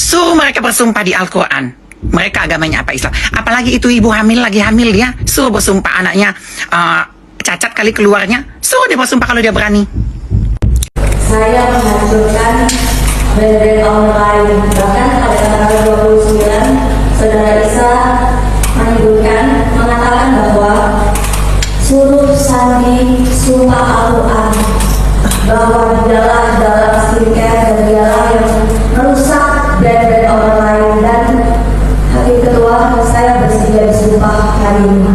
Suruh mereka bersumpah di Al-Quran. Mereka agamanya apa? Islam. Apalagi itu ibu hamil, lagi hamil dia, suruh bersumpah anaknya cacat kali keluarnya, suruh dia bersumpah kalau dia berani. Saya menghancurkan brand-brand online. Bahkan pada tanggal 29, Saudara Isa mengatakan bahwa suruh Sandi sumpah Al-Quran bahwa dialah dalam skincare dan dialah yang merusak brand-brand online. Dan Hakim Ketua, saya bersedia disumpah hari ini.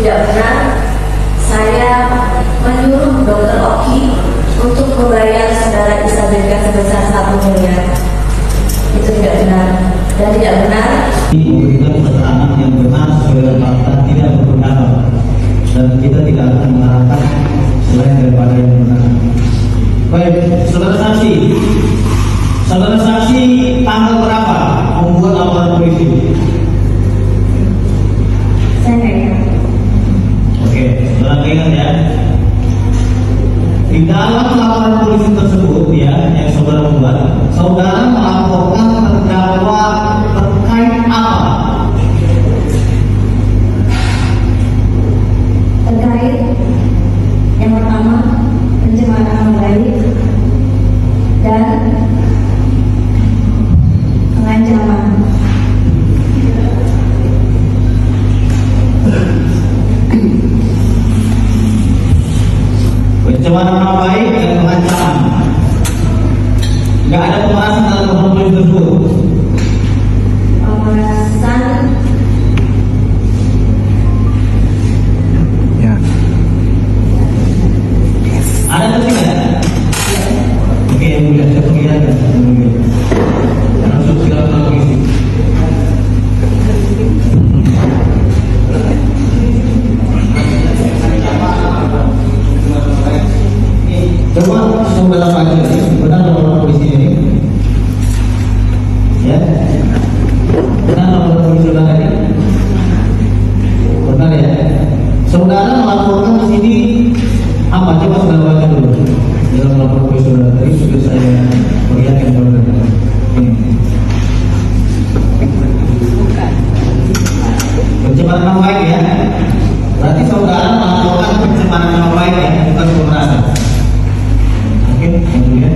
Tidak benar saya menyuruh Dr. Oki untuk membayar Saudara Isabelka sebesar 1 miliar. Itu tidak benar. Dan tidak benar memberikan keterangan yang benar sesuai dengan fakta, tidak berpendapat, dan kita tidak akan mengharapkan selain daripada yang benar. Baik, saudara saksi tanggal berapa membuat laporan polisi? saya nggak ingat. Oke, saudara ingat ya. Di dalam laporan polisi tersebut ya, yang saudara buat, saudara melaporkan terdakwa terkait apa? Terkait yang pertama pencemaran nama baik dan pengancaman. Pencemaran nama baik dan pengancaman. Nggak ada pemerasan dalam laporan polisi tersebut. Pemerasan Ya. Ada atau tidak? Oke, yang mulia, saya pengirankan. Langsung silakan polisi. Coba saudara baca, benar laporan polisi ini? Ya, benar laporan polisi saudara ini? Benar ya? Saudara melaporkan di sini apa? Coba saudara baca dulu dalam laporan polisi saudara tadi sudah saya perlihatkan saudara. Ini pencemaran nama baik ya. Berarti saudara melaporkan pencemaran nama baik ya, bukan pemerasan. Oke, kemudian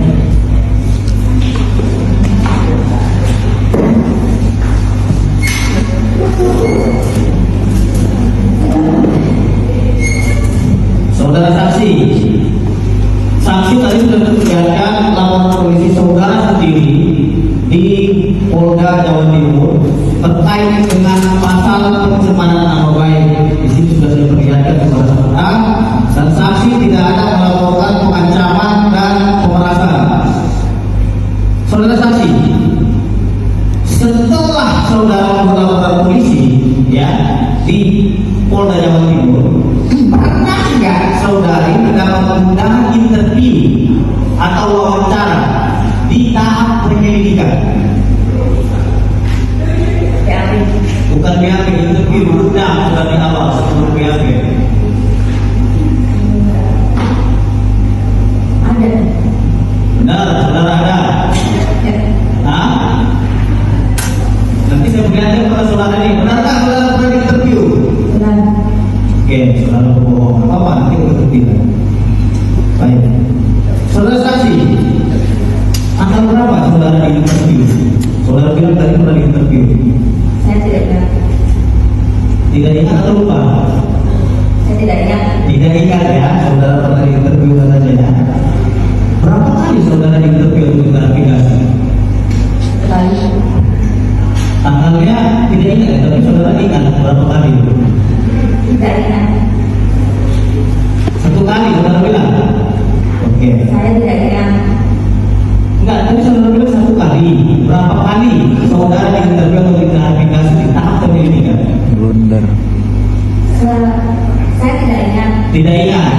saudara saksi tadi sudah menjelaskan laporan polisi saudara sendiri di Polda Jawa Timur terkait dengan pasal pencemaran nama baik. Di sini sudah saya perlihatkan kepada saudara, dan saksi tidak ada melaporkan pengancaman dan pemerasan. Saudara saksi, setelah saudara melaporkan polisi ya di Polda Jawa Timur, pernah nggak saudari mendapat undangan interview atau wawancara di tahap penyelidikan? Bukan BAP, interview undang sudah di awal sebelum BAP. ada. Benar, saudara ada. Nah, nanti saya perlihatkan kepada saudara ini. Benarkah saudara pernah interview? Benar. Oke, saudara berbohong. Apa nanti berhentikan. Baik. Saudara saksi, angka berapa saudara di interview? Saudara bilang tadi pernah di interview. Saya tidak ingat. Tidak ingat atau lupa? Saya tidak ingat. Tidak ingat ya, saudara pernah di interview Saya tidak ingat. Enggak, tapi saudara bilang 1 kali. Berapa kali saudara diinterview atau diklarifikasi di tahap penyelidikan? Blunder. Saya tidak ingat. Tidak ingat.